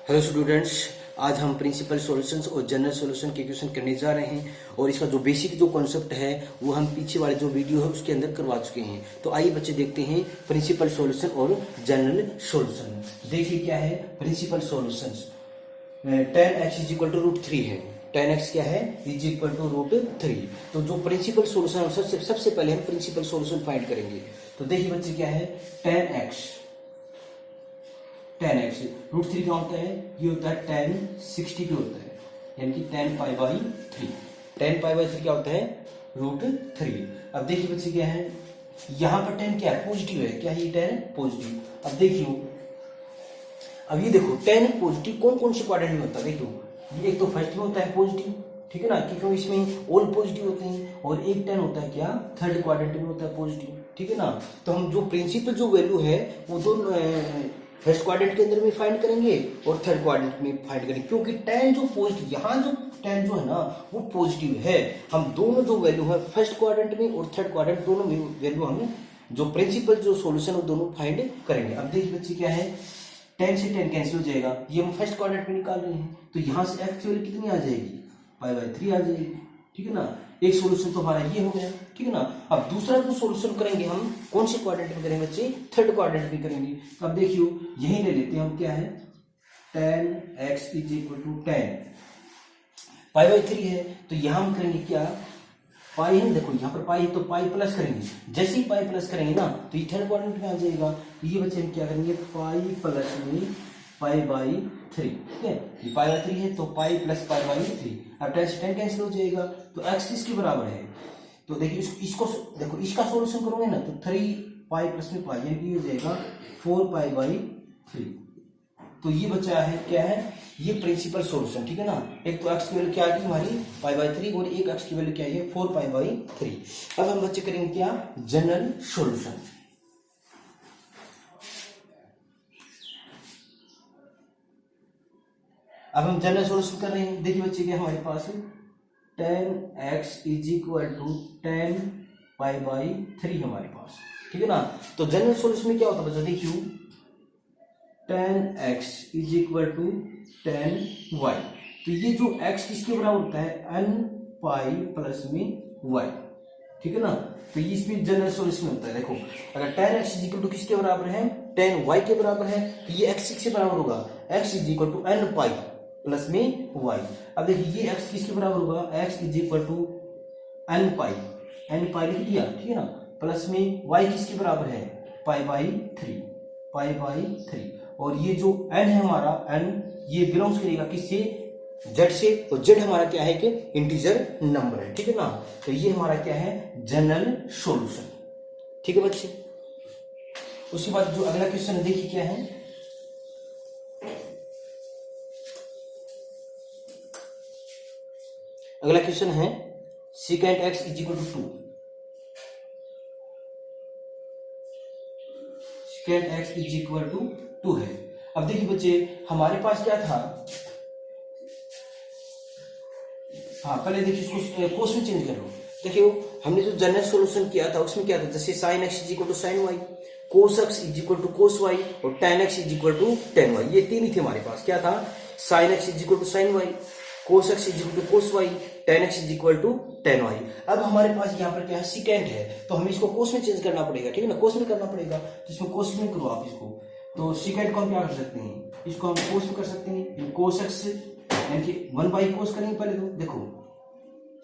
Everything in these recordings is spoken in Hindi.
हेलो स्टूडेंट्स, आज हम प्रिंसिपल सॉल्यूशंस और जनरल सॉल्यूशन के क्वेश्चन करने जा रहे हैं और इसका जो बेसिक जो कॉन्सेप्ट है वो हम पीछे वाले जो वीडियो है उसके अंदर करवा चुके हैं। तो आइए बच्चे देखते हैं प्रिंसिपल सॉल्यूशन और जनरल सॉल्यूशन। देखिए क्या है principal solutions. 10x is equal to √3 है। 10x क्या है इज इक्वल टू √3। तो जो प्रिंसिपल सॉल्यूशन सबसे पहले हम प्रिंसिपल सॉल्यूशन फाइंड करेंगे। तो देखिए बच्चे क्या है 10x √3 क्या होता है, ये होता है 10 60 पे होता है, यानी कि 10π/3। 10π/3 क्या होता है √3। अब देखिए बच्चे क्या है, यहां पर 10 क्या है पॉजिटिव है, क्या है ये 10 पॉजिटिव। अब देखियो, अब ये देखो 10 पॉजिटिव कौन कौन से क्वाड्रेंट में होता है। देखो ये एक तो फर्स्ट में होता है पॉजिटिव, ठीक है ना, क्योंकि इसमें ऑल पॉजिटिव होते हैं, और एक 10 होता है क्या थर्ड क्वाड्रेंट में होता है पॉजिटिव, ठीक है ना। तो हम जो प्रिंसिपल जो वैल्यू है वो दोनों फर्स्ट क्वाड्रेंट के अंदर भी फाइंड करेंगे और थर्ड क्वाड्रेंट में फाइंड करेंगे, क्योंकि 10 जो पॉजिटिव यहाँ जो 10 जो है ना वो पॉजिटिव है। हम दोनों जो वैल्यू है फर्स्ट क्वाड्रेंट में और थर्ड क्वाड्रेंट दोनों में वैल्यू हम जो प्रिंसिपल जो सॉल्यूशन वो दोनों फाइंड करेंगे। अब देखिए बच्चे क्या है 10 से 10 कैंसिल हो जाएगा, ये हम फर्स्ट क्वाड्रेंट में निकाल रहे हैं, तो यहाँ से x की वैल्यू कितनी आ जाएगी π/3 आ जाएगी, ठीक है ना। एक सॉल्यूशन तो हमारा ये हो गया, ठीक है ना। अब दूसरा जो सॉल्यूशन करेंगे हम कौन से क्वाड्रेंट में करेंगे बच्चे, थर्ड क्वाड्रेंट में करेंगे। तो अब देखियो यही ले लेते हैं हम, क्या है 10x इज इक्वल टू 10 π/3 है, तो यहां हम करेंगे क्या पाई है, देखो यहाँ पर पाई है तो पाई प्लस करेंगे, जैसे ही पाई प्लस करेंगे ना तो ये थर्ड क्वाड्रेंट में आ जाएगा। तो ये बच्चे हम क्या करेंगे पाई प्लस में π/3, ठीक है, ये π/3 है तो पाई प्लस π/3। अब 10 से 10 कैंसिल हो जाएगा, तो x किसके बराबर है, तो देखिए इसको देखो इसका सॉल्यूशन करोगे ना तो 3π प्लस में पाई यानी कि हो जाएगा 4π/3। तो ये बचा है क्या है ये प्रिंसिपल सॉल्यूशन, ठीक है ना। एक तो x की वैल्यू क्या आएगी हमारी π/3 और एक x की वैल्यू क्या है 4π/3। अब हम बच्चे करेंगे क्या जनरल सॉल्यूशन। अब हम जनरल सॉल्यूशन कर रहे हैं। देखिए बच्चे क्या हमारे पास 10x इज इक्वल टू 10π/3 हमारे पास, ठीक है ना। तो जनरल सॉल्यूशन में क्या होता है बच्चा, देखियो 10x is equal to 10y। तो ये जो x किसके बराबर होता है nπ प्लस में y, ठीक है ना। तो ये इसमें जनरल सॉल्यूशन होता है। देखो अगर 10x इज इक्वल टू किसके बराबर है 10y के बराबर है, तो ये x किसके बराबर होगा x is equal to nπ plus में y। अब देखिए ये x किसके बराबर होगा x is equal to nπ लिख दिया, ठीक है ना, प्लस में y किसके बराबर है π/3। और ये जो n है हमारा n ये बिलोंग्स करेगा किससे z से, और z हमारा क्या है कि इंटीजर नंबर है, ठीक है ना। तो ये हमारा क्या है जनरल सॉल्यूशन, ठीक है बच्चे। उसके बाद जो अगला क्वेश्चन देखिए क्या है, अगला क्वेश्चन है second x is equal to 2। Second x is equal to 2 है। अब देखिए बच्चे हमारे पास क्या था, हाँ पहले देखिए इसको कोस में चेंज कर लो। देखियो हमने जो जनरल सॉल्यूशन किया था उसमें क्या था, जैसे sin x is equal to sin y, cos x is equal to cos y और tan x is equal to tan y। ये तीन ही थे हमारे पास, क्या था sin x is equal to sin y, cos x is equal to cos y, tan x is equal to tan y। अब हमारे पास यहाँ पर क्या है सेकेंड है, तो हमें इसको कोस में चेंज करना पड़ेगा, ठीक है ना, कोस में करना पड़ेगा। तो इसमें कोस में करो आप इसको, तो सेकेंड को हम क्या कर सकते हैं, इसको हम कोस में कर सकते हैं, cos x यानी कि 1/cos करेंगे पहले। तो देखो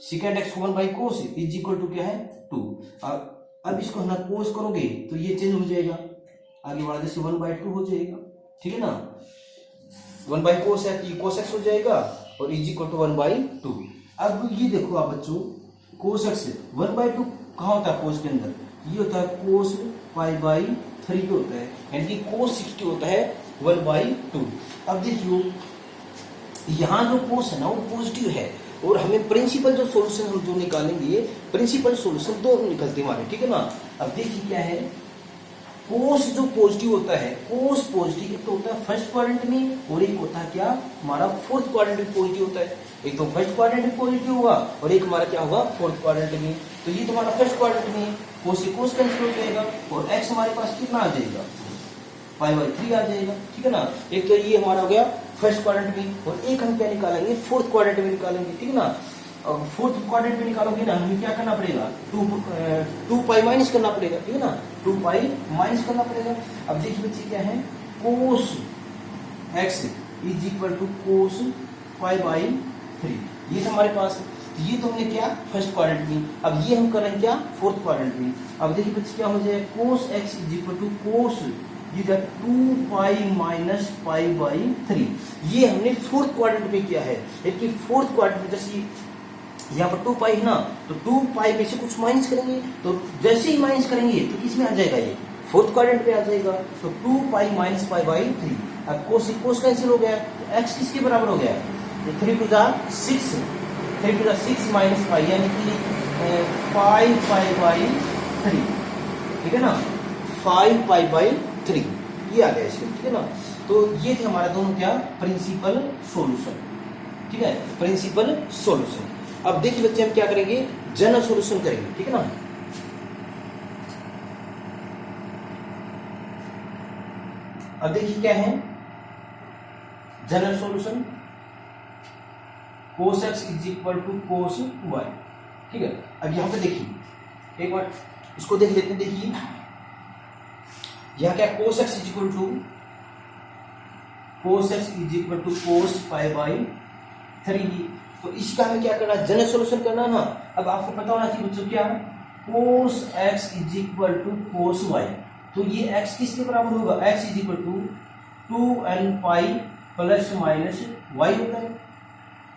second x 1/cos is equal to क्या है 2। अब इसको ना कोस करोगे तो ये चेंज हो जाएगा, आगे वाला जैसे 1/2 हो जाएगा, ठीक है ना। 1/cos है तो ये cos x हो जाएगा और इज इक्वल टू 1/2। अब ये देखो आप बच्चों cos x 1/2 कहाँ होता है cos के अंदर, ये होता है cos π/3 पे होता है, यानी कि cos 60 होता है 1/2। अब देखियो यहाँ जो cos है ना वो पॉजिटिव है, और हमें प्रिंसिपल जो सॉल्यूशन हम जो निकालेंगे प्रिंसिपल सॉल्यूशन दो निकलते हैं हमारे, ठीक है ना। अब देखिए क्या है कोस जो पॉजिटिव होता है, कोस पॉजिटिव एक तो होता है फर्स्ट क्वाड्रेंट में और एक होता है क्या हमारा फोर्थ क्वाड्रेंट में पॉजिटिव होता है। एक तो फर्स्ट क्वाड्रेंट में पॉजिटिव होगा और एक हमारा क्या होगा फोर्थ क्वाड्रेंट में। तो ये तुम्हारा फर्स्ट क्वाड्रेंट में कोस से कोस कैंसिल हो जाएगा और एक्स हमारे पास कितना आ जाएगा पाई बाई 3 आ जाएगा, ठीक है ना। एक तो ये हमारा हो गया फर्स्ट क्वाड्रेंट में, और एक हम क्या निकालेंगे फोर्थ क्वाड्रेंट में निकालेंगे, ठीक है ना। और फोर्थ क्वाड्रेंट में निकालोगे ना, हमें क्या करना पड़ेगा, 2 पाई माइनस करना पड़ेगा, ठीक है ना, 2 पाई माइनस करना पड़ेगा। अब देखिए बच्चे क्या है, cos x is equal to cos pi by 3, ये हमारे पास है। तो ये तो हमने क्या फर्स्ट क्वाड्रेंट में, अब ये हम कर रहे हैं क्या फोर्थ क्वाड्रेंट में। अब देखिए बच्चे क्या हो जाएगा, cos x is equal to cos ये 2 पाई माइनस पाई बाई 3, ये हमने फोर्थ क्वाड्रेंट में किया है। लेकिन फोर्थ क्वाड्रेंट में जैसे यहाँ पर 2 पाई है ना, तो 2 पाई में से कुछ माइनस करेंगे, तो जैसे ही माइनस करेंगे तो किसमें आ जाएगा, ये फोर्थ क्वाड्रेंट में आ जाएगा। तो 2 पाई माइनस पाई बाई 3, अब कोस कैंसिल हो गया, तो एक्स किसके बराबर हो गया, तो 3 टू जा 6, 3 टू जा 6 माइनस पाई यानी कि 5 पाई बाई 3, ठीक है ना, 5 पाई बाई 3 ये आ गया इसमें, ठीक है ना। तो ये थे हमारा दोनों क्या प्रिंसिपल सॉल्यूशन, ठीक है, प्रिंसिपल सॉल्यूशन। अब देखिए बच्चे हम क्या करेंगे, जनरल सॉल्यूशन करेंगे, ठीक है ना। अब देखिए क्या है general solution, cos x is equal to cos y, ठीक है। अब यहां पे देखिए एक बार इसको देख लेते हैं, देखिए यहां क्या cos x is equal to cos pi by 3, तो इसका हमें क्या करना है, जनरल सॉल्यूशन करना है ना। अब आपको पता होना चाहिए बच्चों क्या, cos x is equal to cos y, तो ये x किसके बराबर होगा, x is equal to 2n pi plus minus y होता है,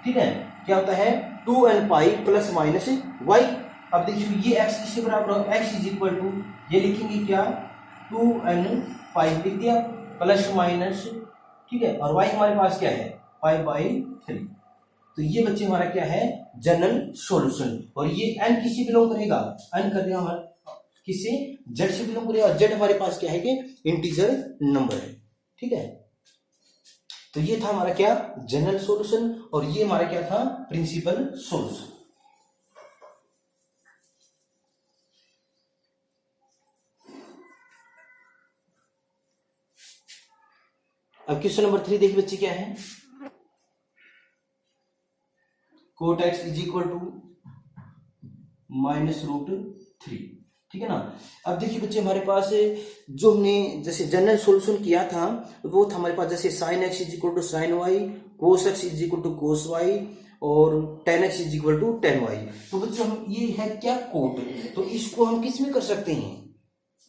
ठीक है, क्या होता है 2n pi plus minus y। अब देखिए ये x किसके बराबर होगा, x इज इक्वल टू ये लिखेंगे क्या 2n पाई लिख दिया प्लस माइनस, ठीक है, और y हमारे पास क्या है पाई बाई 3। तो ये बच्चे हमारा क्या है जनरल सॉल्यूशन, और ये n किससे बिलोंग करेगा, n करेगा हमारा किससे, z से बिलोंग करेगा, और z हमारे पास क्या है कि इंटीजर नंबर है, ठीक है। तो ये था हमारा क्या जनरल सॉल्यूशन, और ये हमारा क्या था प्रिंसिपल सॉल्यूशन। अब क्वेश्चन नंबर 3 देखिए बच्चे क्या है, cot x is equal to -√3, ठीक है ना। अब देखिए बच्चे हमारे पास जो हमने जैसे जनरल सॉल्यूशन किया था वो था हमारे पास जैसे sin x is equal to sine y, cos x is equal to cos y, और tan x is equal to tan y. तो बच्चों हम ये है क्या कोट, तो इसको हम किस में कर सकते हैं,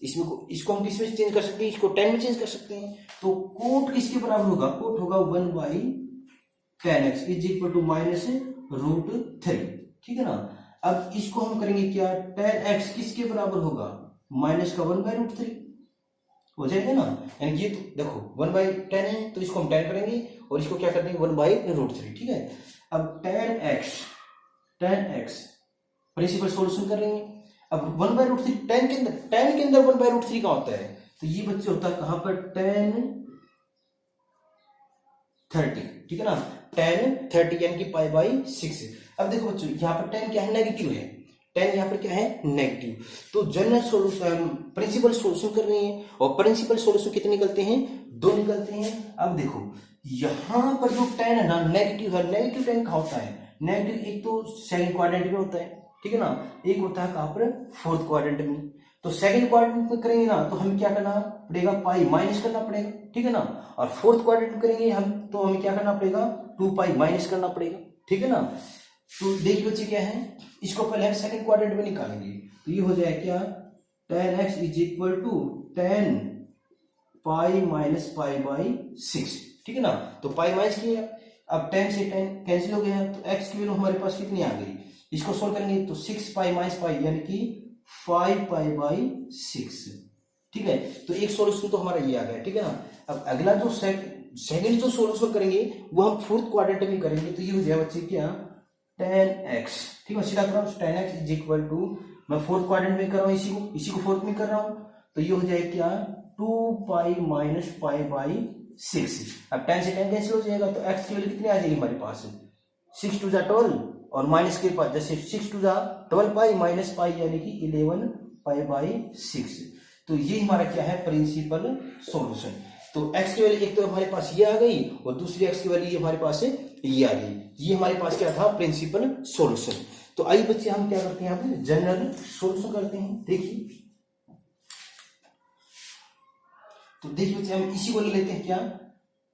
इसको हम किस में चेंज कर सकते हैं, इसको tan में चेंज कर सकते हैं। तो कोट किसके बराबर होगा, कोट होगा 1/tan x is equal to -√3, ठीक है ना। अब इसको हम करेंगे क्या, tan x किसके बराबर होगा, माइनस का 1/√3 हो जाएगा ना, यानी ये तो देखो 1/tan है तो इसको हम tan करेंगे और इसको क्या कर देंगे 1/√3, ठीक है। अब tan x प्रिंसिपल सॉल्यूशन कर रहे हैं। अब 1/√3 tan के अंदर 1/√3 का होता है, तो ये बच्चे होता है कहां पर tan 30, ठीक है ना, tan 30 यानी कि पाई बाई 6। अब देखो बच्चों यहाँ पर tan क्या है, नेगेटिव है, tan यहाँ पर क्या है नेगेटिव। तो जनरल सॉल्यूशन प्रिंसिपल सॉल्यूशन कर रहे हैं, और प्रिंसिपल सॉल्यूशन कितने निकलते हैं, 2 निकलते हैं। अब देखो यहाँ पर जो tan है ना नेगेटिव है, नेगेटिव tan कहाँ होता है, नेगेटिव एक तो सेकंड क्वाड्रेंट में होता है, ठीक है ना, एक होता है कहाँ पर फोर्थ क्वाड्रेंट में। तो सेकंड क्वाड्रेंट में करेंगे ना तो हमें क्या करना पड़ेगा, पाई माइनस करना पड़ेगा, ठीक है ना। और फोर्थ क्वाड्रेंट में करेंगे हम तो हमें क्या करना पड़ेगा, 2 पाई माइनस करना पड़ेगा, ठीक है ना। तो देखिए बच्चे क्या है, इसको पहले हम सेकंड क्वाड्रेंट में निकालेंगे, तो ये हो जाए क्या tan x is equal to tan pi minus pi by 6, ठीक है ना। तो पाई माइनस किया, अब tan से tan कैंसिल हो गया, तो x की वैल्यू हमारे पास कितनी आ गई, इसको सोल्व करेंगे तो 6 पाई माइनस पाई यानी कि 5 पाई बाई 6, ठीक है। तो एक सॉल्यूशन तो हमारा ये आ गया, ठीक है ना। अब अगला जो सेकंड जो सॉल्यूशन करेंगे वो हम फोर्थ क्वाड्रेंट में करेंगे, तो ये हो जाएगा बच्चे क्या tan x, ठीक है, सीधा कर रहा हूँ tan x is equal to, मैं फोर्थ क्वाड्रेंट में कर रहा हूँ, इसी को फोर्थ में कर रहा हूँ, तो ये हो जाएगा क्या 2 पाई माइनस पाई बाई 6। अब tan से tan कैंसिल हो जाएगा, तो x की वैल्यू कितनी आ जाएगी हमारे पास 6 टू 12, और माइनस के पास जैसे 6 टू 12 पाई माइनस पाई यानी कि 11 पाई बाई 6। तो ये हमारा क्या है, प्रिंसिपल सॉल्यूशन। तो x की वैल्यू एक तो हमारे पास ये आ गई और दूसरी x की वैल्यू हमारे पास ये आ गई। ये हमारे पास क्या था, प्रिंसिपल सॉल्यूशन। तो आइए बच्चे हम क्या करते हैं, यहाँ पे जनरल सॉल्यूशन करते हैं। देखिए तो देखिए बच्चे हम इसी को ले लेते हैं, क्या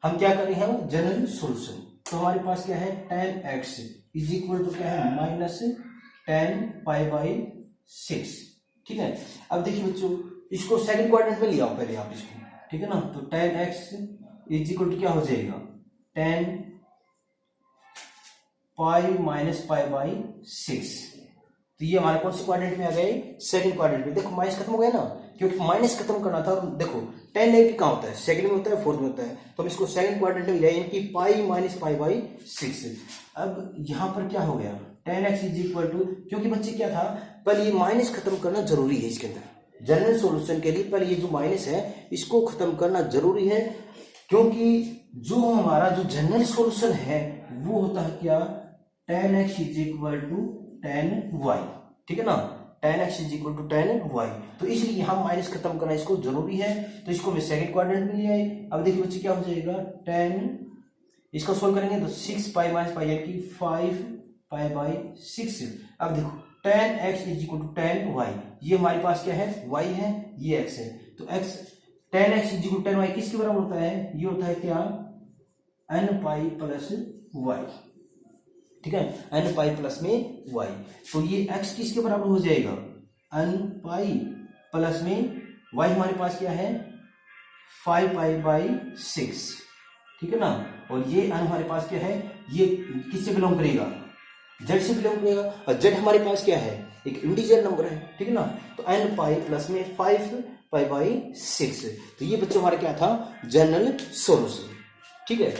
हम क्या कर रहे हैं, जनरल सॉल्यूशन। तो हमारे पास क्या है, tan x is equal to क्या है, माइनस tan π/6। ठीक है, अब देखिए बच्चों इसको सेकंड क्वाड्रेंट में लिया पहले आप इसको, ठीक है ना। तो tan x is equal to क्या हो जाएगा, tan π-π/6। तो ये हमारे कौन से क्वाड्रेंट में आ गए, सेकंड क्वाड्रेंट में। देखो माइनस खत्म हो गया ना, क्योंकि माइनस खत्म करना था। देखो tan नेगेटिव कहाँ होता है, सेकंड में होता है, फोर्थ में होता है। तो हम इसको सेकंड क्वाड्रेंट में लिया, यानी π-π/6। अब यहाँ पर क्या हो गया, tan x is equal to, क्योंकि बच्चे क्या था, पहले ये माइनस खत्म करना जरूरी है इसके अंदर। जनरल सॉल्यूशन के लिए पहले ये जो माइनस है इसको खत्म करना जरूरी है, क्योंकि जो हमारा जो जनरल सॉल्यूशन है वो होता है क्या, tan x is equal to tan y। ठीक है ना, tan x is equal to tan y। तो इसलिए यहाँ माइनस खत्म करना इसको जरूरी है। तो इसको मैं सेकंड क्वाड्रेंट में ले आए। अब देखिए बच्चे क्या हो जाएगा, tan, इसका सोल्व करेंगे तो 6π-π यानी कि 5π/6। अब देखो tan x is equal to tan y, ये हमारे पास क्या है, y है, ये x है। तो x tan x is equal to tan y किसके बराबर होता है, ये होता है क्या, nπ प्लस y। ठीक है, nπ प्लस में y। तो ये x किसके बराबर हो जाएगा, nπ प्लस में y हमारे पास क्या है, 5π/6। ठीक है ना, और ये n हमारे पास क्या है, ये किससे बिलोंग करेगा, z से बिलोंग करेगा। और z हमारे पास क्या है, एक इंटीजर नंबर है। ठीक है ना, तो nπ प्लस में 5π/6। तो ये बच्चों हमारा क्या था, जनरल सॉल्यूशन। ठीक है,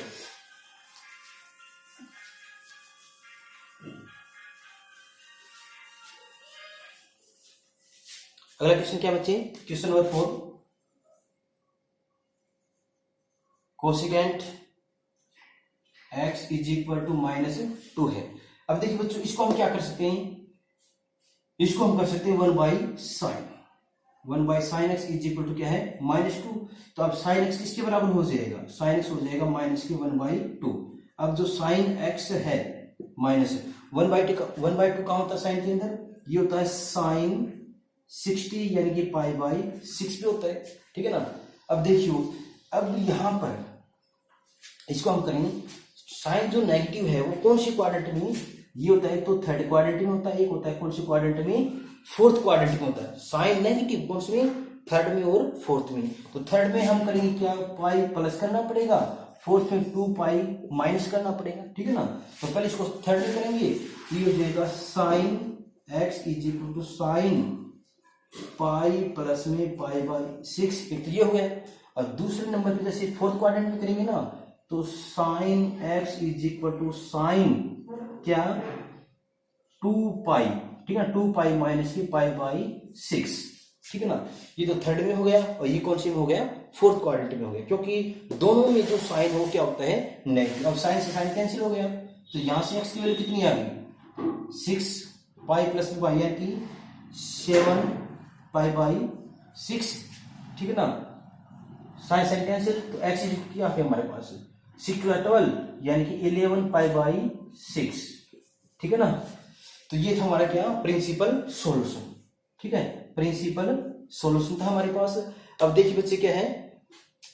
अगला क्वेश्चन क्या बच्चे, question number 4, cosecant x is equal to -2 है। अब देखिए बच्चों इसको हम क्या कर सकते हैं, इसको हम कर सकते हैं 1/sin x is equal to क्या है, -2। तो अब sin x किसके बराबर हो जाएगा, sin x हो जाएगा -1/2। अब जो sin x है माइनस 1/2 कहाँ होता है साइन के अंदर, ये होता है sin 60 यानी कि π/6 पे होता है। ठीक है ना, अब देखियो, अब यहाँ पर इसको हम करेंगे, साइन जो नेगेटिव है वो कौन सी क्वाड्रेंट में, ये होता है तो थर्ड क्वाड्रेंट में होता है, एक होता है कौन सी क्वाड्रेंट में, फोर्थ क्वाड्रेंट में होता है। साइन नेगेटिव कौन से में, थर्ड में और फोर्थ में। तो थर्ड में हम करेंगे क्या, पाई प्लस करना पड़ेगा, फोर्थ में 2π माइनस करना पड़ेगा। ठीक है ना, तो पहले इसको थर्ड में करेंगे, ये हो जाएगा sin x is equal to sine pi plus में π/6। एक तो ये हो गया, और दूसरे नंबर पे जैसे फोर्थ क्वाड्रेंट में करेंगे ना, तो sin x is equal to sine क्या, 2π। ठीक है, 2π माइनस की π/6। ठीक है ना, ये तो थर्ड में हो गया, और ये कौन से में हो गया, फोर्थ क्वाड्रेंट में हो गया, क्योंकि दोनों में जो साइन हो क्या होता है, नेगेटिव। अब साइन से साइन कैंसिल हो गया, तो यहां से x की वैल्यू कितनी आ गई, 6π प्लस में y यानी कि 7π/6। ठीक है ना, साइन साइन कैंसिल, तो x क्या है हमारे पास, 6 × 12 यानी कि 11π/6। ठीक है ना, तो ये था हमारा क्या, प्रिंसिपल सॉल्यूशन। ठीक है, प्रिंसिपल सॉल्यूशन था हमारे पास। अब देखिए बच्चे क्या है,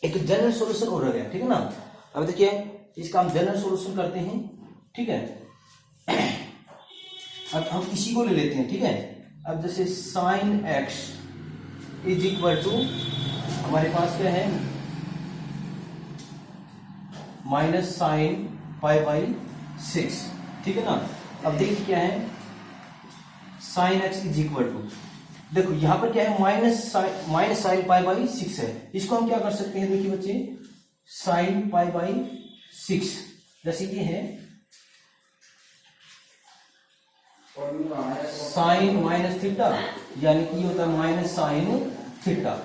एक जनरल सॉल्यूशन और रह गया। ठीक है ना, अब देखिए इसका हम जनरल सॉल्यूशन करते हैं। ठीक है, अब हम इसी को ले लेते हैं। ठीक है, अब जैसे sin x is equal to हमारे पास क्या है, -sin π/6। ठीक है ना, अब देखिए क्या है, sin x is equal to, देखो यहां पर क्या है, -sin π/6 है। इसको हम क्या कर सकते हैं, देखिए बच्चे sin π/6 जैसे ये है साइन माइनस थीटा, यानी कि ये होता है माइनस साइन थीटा।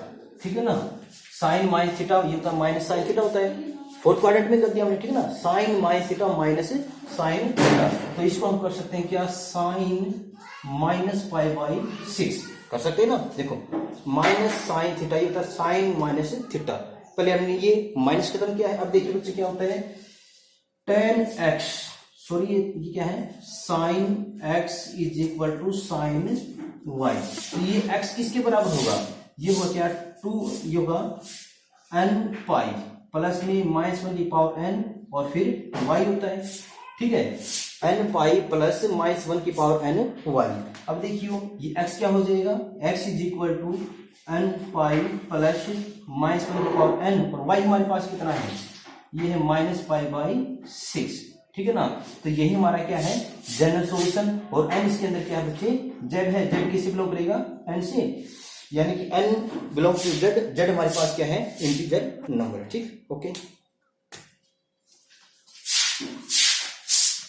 ठीक है ना, साइन माइनस थीटा, ये होता है माइनस साइन थीटा होता है, फोर्थ क्वाड्रेंट में कर दिया हमने। ठीक है ना, sine minus theta minus sine theta, तो इसको हम कर सकते हैं क्या, साइन -π/6। कर सकते हैं ना, देखो माइनस साइन थीटा, ये होता है साइन माइनस थीटा। पहले हमने ये माइनस खत्म किया है। अब देखिए बच्चे क्या होता है, टेन एक्स, सॉरी ये क्या है, sine x is equal to sine y. तो ये एक्स किसके बराबर होगा, ये होगा क्या, टू, ये होगा एन पाई प्लस में माइनस वन की पावर एन और फिर वाई होता है, ठीक है, n pi plus minus one की पावर एन वाई। अब देखियो ये x क्या हो जाएगा, x is equal to n pi plus minus one की पावर एन और y हमारे पास कितना है, ये है माइनस पाई बाई 6, ठीक है ना। तो यही हमारा क्या है जनरल सॉल्यूशन। और n इसके अंदर क्या है बच्चे, z है, z किससे बिलोंग करेगा, n से, यानी कि n belong to z, z हमारे पास क्या है इंटीजर नंबर, ठीक, ओके।